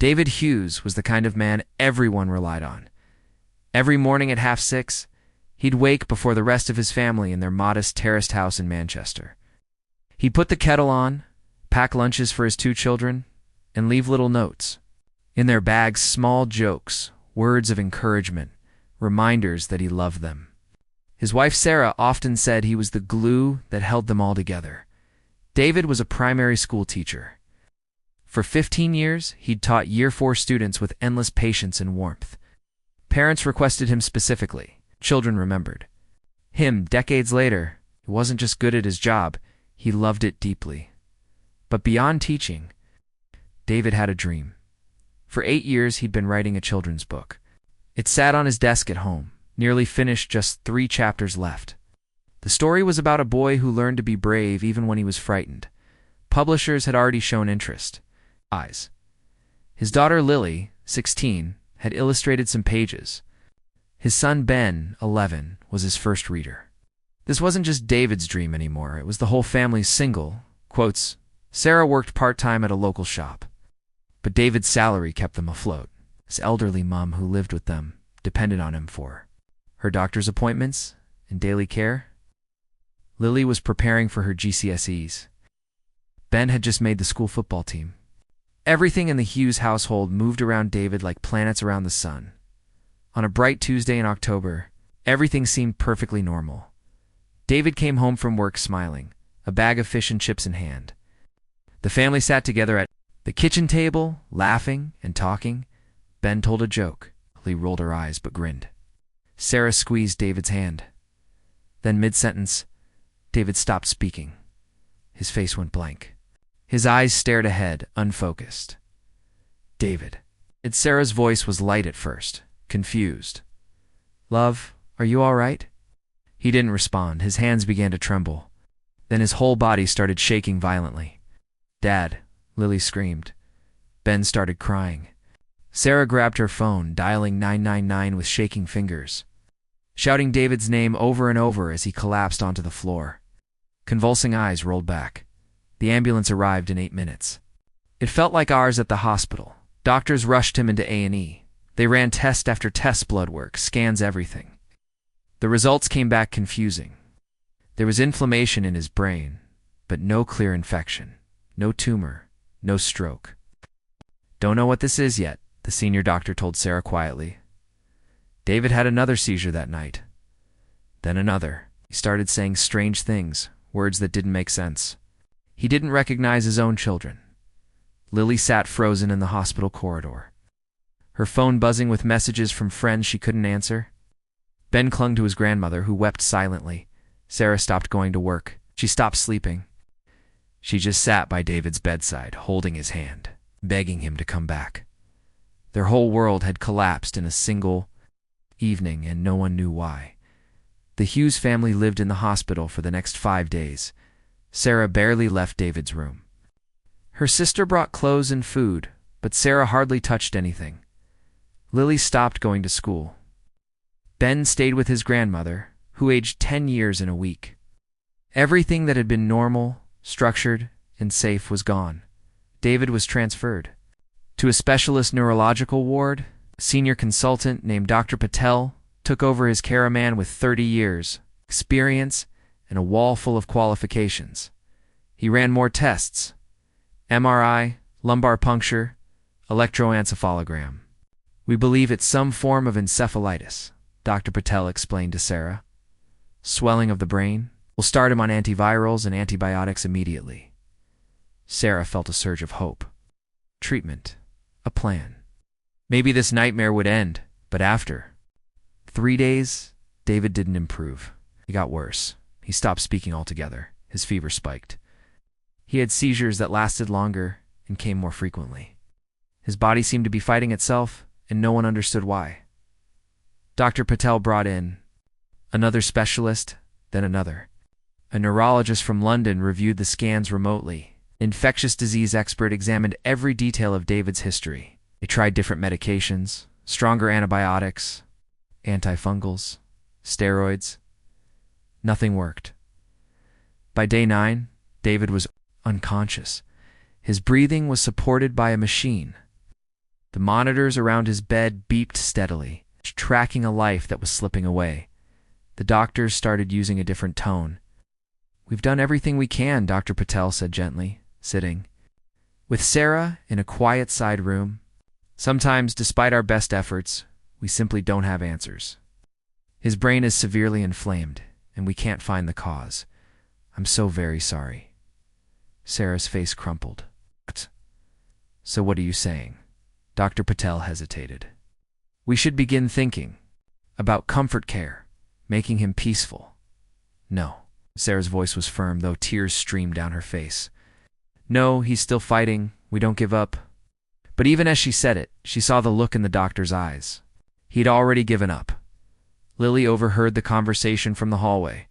David Hughes was the kind of man everyone relied on. Every morning at 6:30, he'd wake before the rest of his family in their modest terraced house in Manchester. He'd put the kettle on, pack lunches for his 2 children, and leave little notes. In their bags, small jokes, words of encouragement, reminders that he loved them. His wife Sarah often said he was the glue that held them all together. David was a primary school teacher. For 15 years, he'd taught Year 4 students with endless patience and warmth. Parents requested him specifically. Children remembered. Him, decades later, he wasn't just good at his job, he loved it deeply. But beyond teaching, David had a dream. For 8 years, he'd been writing a children's book. It sat on his desk at home, nearly finished, just 3 chapters left. The story was about a boy who learned to be brave even when he was frightened. Publishers had already shown interest. His daughter Lily, 16, had illustrated some pages. His son Ben, 11, was his first reader. This wasn't just David's dream anymore, it was the whole family's single. Quotes, Sarah worked part-time at a local shop, but David's salary kept them afloat. His elderly mom, who lived with them, depended on him for her doctor's appointments and daily care. Lily was preparing for her GCSEs. Ben had just made the school football team. Everything in the Hughes household moved around David like planets around the sun. On a bright Tuesday in October, everything seemed perfectly normal. David came home from work smiling, a bag of fish and chips in hand. The family sat together at the kitchen table, laughing and talking. Ben told a joke. Lily rolled her eyes but grinned. Sarah squeezed David's hand. Then mid-sentence, David stopped speaking. His face went blank. His eyes stared ahead, unfocused. David. Sarah's voice was light at first, confused. Love, are you all right? He didn't respond. His hands began to tremble. Then his whole body started shaking violently. Dad, Lily screamed. Ben started crying. Sarah grabbed her phone, dialing 999 with shaking fingers, shouting David's name over and over as he collapsed onto the floor. Convulsing eyes rolled back. The ambulance arrived in 8 minutes. It felt like hours at the hospital. Doctors rushed him into A&E. They ran test after test, blood work, scans, everything. The results came back confusing. There was inflammation in his brain, but no clear infection, no tumor, no stroke. Don't know what this is yet, the senior doctor told Sarah quietly. David had another seizure that night. Then another. He started saying strange things, words that didn't make sense. He didn't recognize his own children. Lily sat frozen in the hospital corridor, her phone buzzing with messages from friends she couldn't answer. Ben clung to his grandmother, who wept silently. Sarah stopped going to work. She stopped sleeping. She just sat by David's bedside, holding his hand, begging him to come back. Their whole world had collapsed in a single evening, and no one knew why. The Hughes family lived in the hospital for the next 5 days. Sarah barely left David's room. Her sister brought clothes and food, but Sarah hardly touched anything. Lily stopped going to school. Ben stayed with his grandmother, who aged 10 years in a week. Everything that had been normal, structured, and safe was gone. David was transferred to a specialist neurological ward. A senior consultant named Dr. Patel took over his care, a man with 30 years experience and a wall full of qualifications. He ran more tests: MRI, lumbar puncture, electroencephalogram. We believe it's some form of encephalitis, Dr. Patel explained to Sarah. Swelling of the brain. We'll start him on antivirals and antibiotics immediately. Sarah felt a surge of hope. Treatment. A plan. Maybe this nightmare would end, but after 3 days, David didn't improve. He got worse. He stopped speaking altogether. His fever spiked. He had seizures that lasted longer and came more frequently. His body seemed to be fighting itself, and no one understood why. Dr. Patel brought in another specialist, then another. A neurologist from London reviewed the scans remotely. Infectious disease expert examined every detail of David's history. They tried different medications, stronger antibiotics, antifungals, steroids. Nothing worked. By day 9, David was unconscious. His breathing was supported by a machine. The monitors around his bed beeped steadily, tracking a life that was slipping away. The doctors started using a different tone. "We've done everything we can," Dr. Patel said gently, sitting. "With Sarah in a quiet side room. Sometimes, despite our best efforts, we simply don't have answers. His brain is severely inflamed, and we can't find the cause. I'm so very sorry." Sarah's face crumpled. "What? So what are you saying?" Dr. Patel hesitated. "We should begin thinking about comfort care, making him peaceful." "No." Sarah's voice was firm, though tears streamed down her face. "No, he's still fighting. We don't give up." But even as she said it, she saw the look in the doctor's eyes. He'd already given up. Lily overheard the conversation from the hallway.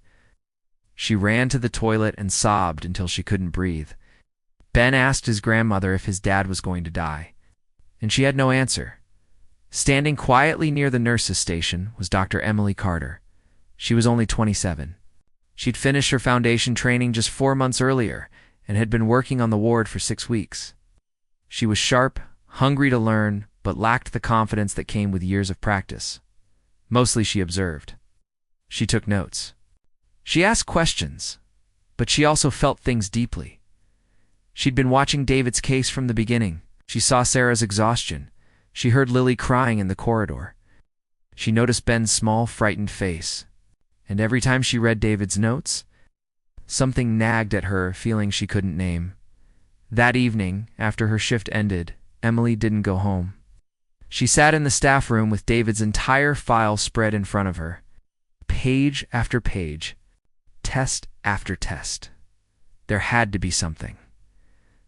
She ran to the toilet and sobbed until she couldn't breathe. Ben asked his grandmother if his dad was going to die, and she had no answer. Standing quietly near the nurse's station was Dr. Emily Carter. She was only 27. She'd finished her foundation training just 4 months earlier and had been working on the ward for 6 weeks. She was sharp, hungry to learn, but lacked the confidence that came with years of practice. Mostly she observed. She took notes. She asked questions, but she also felt things deeply. She'd been watching David's case from the beginning. She saw Sarah's exhaustion. She heard Lily crying in the corridor. She noticed Ben's small, frightened face. And every time she read David's notes, something nagged at her, feeling she couldn't name. That evening, after her shift ended, Emily didn't go home. She sat in the staff room with David's entire file spread in front of her. Page after page, test after test. There had to be something.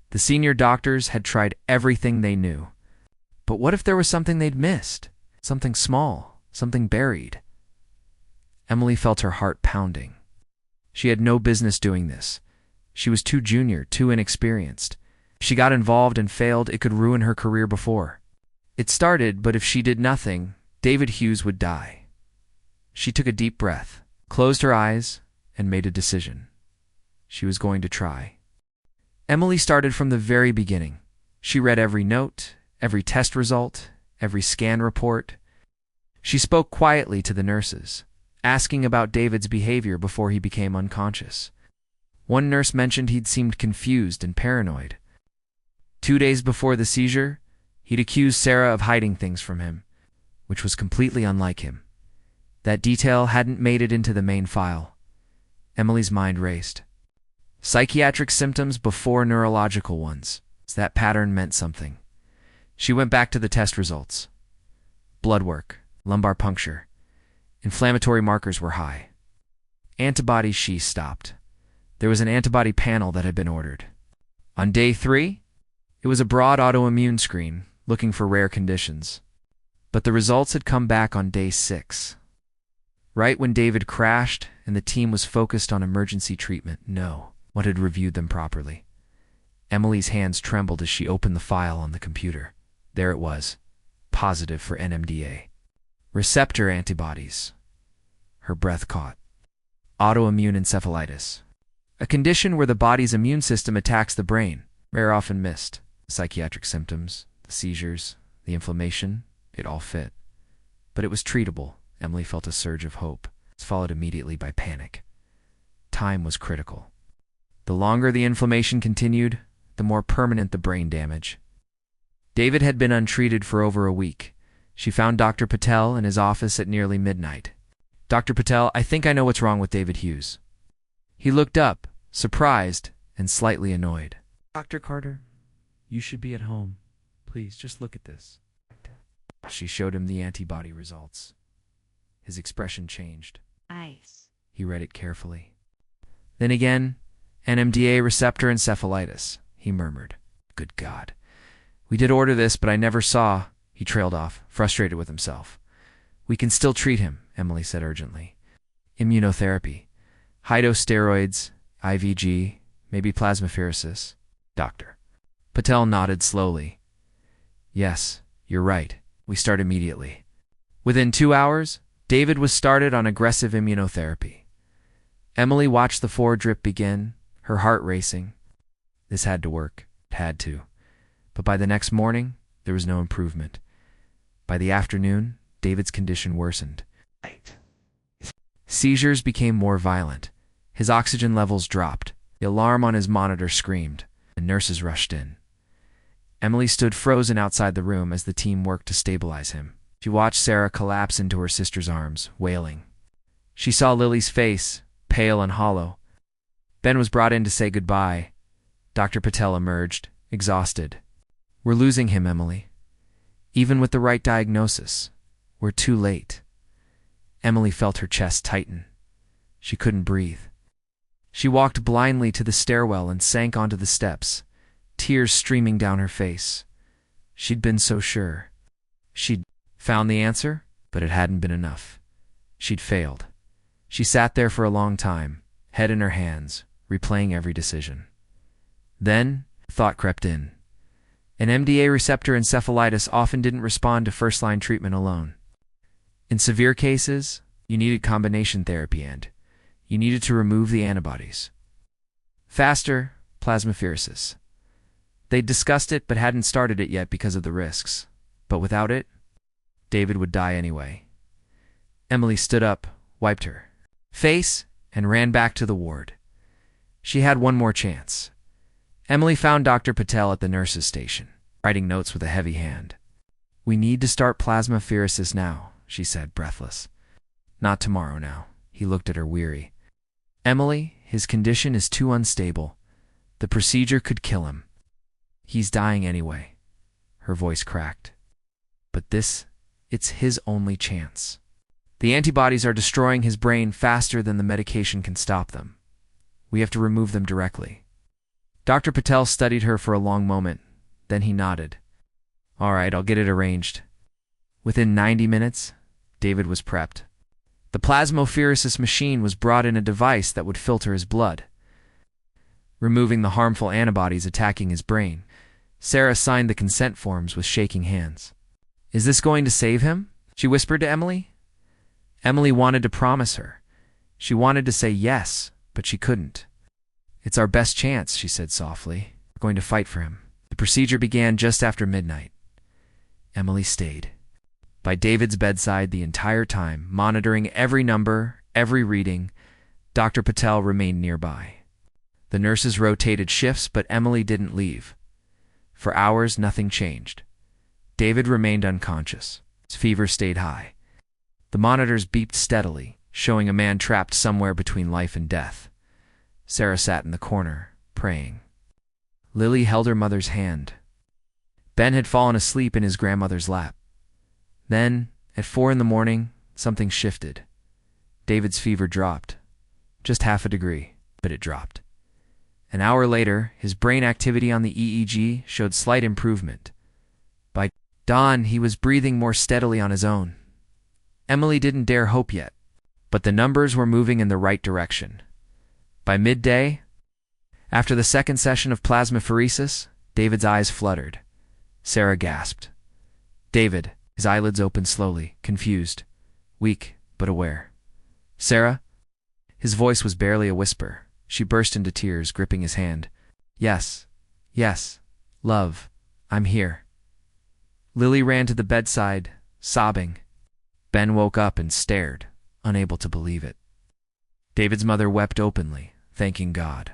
The senior doctors had tried everything they knew. But what if there was something they'd missed? Something small, something buried. Emily felt her heart pounding. She had no business doing this. She was too junior, too inexperienced. If she got involved and failed, it could ruin her career before. It started, but if she did nothing, David Hughes would die. She took a deep breath, closed her eyes, and made a decision. She was going to try. Emily started from the very beginning. She read every note, every test result, every scan report. She spoke quietly to the nurses, asking about David's behavior before he became unconscious. One nurse mentioned he'd seemed confused and paranoid. 2 days before the seizure, he'd accused Sarah of hiding things from him, which was completely unlike him. That detail hadn't made it into the main file. Emily's mind raced. Psychiatric symptoms before neurological ones. That pattern meant something. She went back to the test results. Blood work, lumbar puncture. Inflammatory markers were high. Antibodies, she stopped. There was an antibody panel that had been ordered. On day 3, it was a broad autoimmune screen looking for rare conditions. But the results had come back on day 6. Right when David crashed and the team was focused on emergency treatment, no one had reviewed them properly. Emily's hands trembled as she opened the file on the computer. There it was, positive for NMDA. Receptor antibodies. Her breath caught. Autoimmune encephalitis. A condition where the body's immune system attacks the brain. Rare, often missed. The psychiatric symptoms, the seizures, the inflammation, it all fit. But it was treatable. Emily felt a surge of hope, followed immediately by panic. Time was critical. The longer the inflammation continued, the more permanent the brain damage. David had been untreated for over a week. She found Dr. Patel in his office at nearly midnight. "Dr. Patel, I think I know what's wrong with David Hughes." He looked up, surprised and slightly annoyed. "Dr. Carter, you should be at home. Please, just look at this." She showed him the antibody results. His expression changed. "Ice." He read it carefully. Then again, NMDA receptor encephalitis, he murmured. "Good God. We did order this, but I never saw." He trailed off, frustrated with himself. "We can still treat him," Emily said urgently. "Immunotherapy. High-dose steroids, IVG, maybe plasmapheresis." "Doctor." Patel nodded slowly. "Yes, you're right. We start immediately." Within 2 hours, David was started on aggressive immunotherapy. Emily watched the 4-drip begin, her heart racing. This had to work. It had to. But by the next morning, There was no improvement. By the afternoon, David's condition worsened. Seizures became more violent. His oxygen levels dropped. The alarm on his monitor screamed, and nurses rushed in. Emily stood frozen outside the room as the team worked to stabilize him. She watched Sarah collapse into her sister's arms, wailing. She saw Lily's face, pale and hollow. Ben was brought in to say goodbye. Dr. Patel emerged, exhausted. "We're losing him, Emily. Even with the right diagnosis, we're too late." Emily felt her chest tighten. She couldn't breathe. She walked blindly to the stairwell and sank onto the steps, tears streaming down her face. She'd been so sure. She'd found the answer, but it hadn't been enough. She'd failed. She sat there for a long time, head in her hands, replaying every decision. Then, thought crept in. An MDA receptor encephalitis often didn't respond to first-line treatment alone. In severe cases, you needed combination therapy and you needed to remove the antibodies. Faster, plasmapheresis. They'd discussed it but hadn't started it yet because of the risks. But without it, David would die anyway. Emily stood up, wiped her face, and ran back to the ward. She had one more chance. Emily found Dr. Patel at the nurse's station, writing notes with a heavy hand. "We need to start plasmapheresis now," she said, breathless. "Not tomorrow now." He looked at her weary. "Emily, his condition is too unstable. The procedure could kill him. He's dying anyway." Her voice cracked. "But it's his only chance. The antibodies are destroying his brain faster than the medication can stop them. We have to remove them directly." Dr. Patel studied her for a long moment. Then he nodded. "All right, I'll get it arranged." Within 90 minutes, David was prepped. The plasmapheresis machine was brought in a device that would filter his blood, removing the harmful antibodies attacking his brain. Sarah signed the consent forms with shaking hands. "Is this going to save him?" she whispered to Emily. Emily wanted to promise her. She wanted to say yes, but she couldn't. "It's our best chance," she said softly. "We're going to fight for him." The procedure began just after midnight. Emily stayed by David's bedside the entire time, monitoring every number, every reading. Dr. Patel remained nearby. The nurses rotated shifts, but Emily didn't leave. For hours, nothing changed. David remained unconscious. His fever stayed high. The monitors beeped steadily, showing a man trapped somewhere between life and death. Sarah sat in the corner, praying. Lily held her mother's hand. Ben had fallen asleep in his grandmother's lap. Then, at 4 a.m, something shifted. David's fever dropped. Just half a degree, but it dropped. An hour later, his brain activity on the EEG showed slight improvement. By dawn, he was breathing more steadily on his own. Emily didn't dare hope yet, but the numbers were moving in the right direction. By midday, after the second session of plasmapheresis, David's eyes fluttered. Sarah gasped. David, his eyelids opened slowly, confused, weak but aware. "Sarah?" His voice was barely a whisper. She burst into tears, gripping his hand. Yes, love, I'm here." Lily ran to the bedside, sobbing. Ben woke up and stared, unable to believe it. David's mother wept openly, thanking God.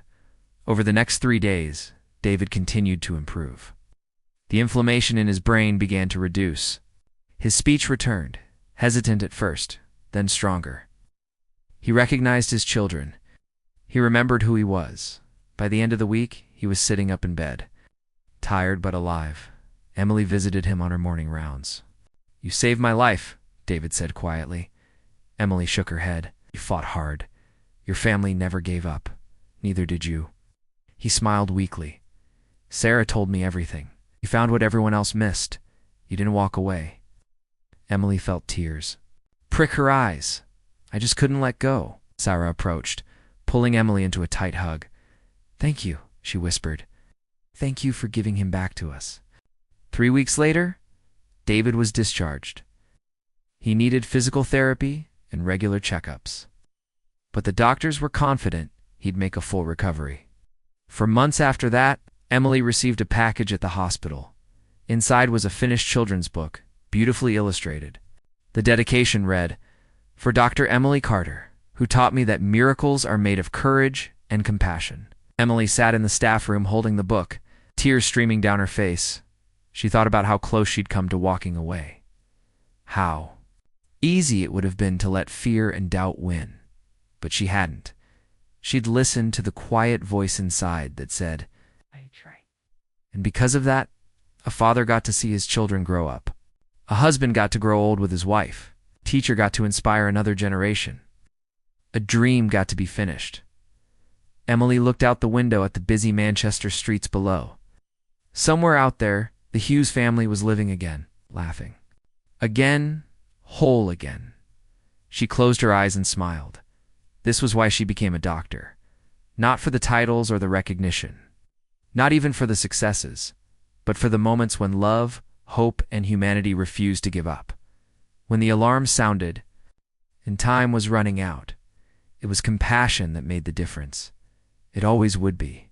Over the next 3 days, David continued to improve. The inflammation in his brain began to reduce. His speech returned, hesitant at first, then stronger. He recognized his children. He remembered who he was. By the end of the week, he was sitting up in bed, tired but alive. Emily visited him on her morning rounds. "You saved my life," David said quietly. Emily shook her head. "You fought hard. Your family never gave up. Neither did you." He smiled weakly. "Sarah told me everything. You found what everyone else missed. You didn't walk away." Emily felt tears prick her eyes. "I just couldn't let go." Sarah approached, pulling Emily into a tight hug. "Thank you," she whispered. "Thank you for giving him back to us." 3 weeks later, David was discharged. He needed physical therapy and regular checkups. But the doctors were confident he'd make a full recovery. For months after that, Emily received a package at the hospital. Inside was a finished children's book, beautifully illustrated. The dedication read, "For Dr. Emily Carter, who taught me that miracles are made of courage and compassion." Emily sat in the staff room holding the book, tears streaming down her face. She thought about how close she'd come to walking away. How easy it would have been to let fear and doubt win. But she hadn't. She'd listened to the quiet voice inside that said, "I try." And because of that, a father got to see his children grow up. A husband got to grow old with his wife. A teacher got to inspire another generation. A dream got to be finished. Emily looked out the window at the busy Manchester streets below. Somewhere out there, the Hughes family was living again, laughing. Again, whole again. She closed her eyes and smiled. This was why she became a doctor. Not for the titles or the recognition. Not even for the successes, but for the moments when love, hope, and humanity refused to give up. When the alarm sounded and time was running out, it was compassion that made the difference. It always would be.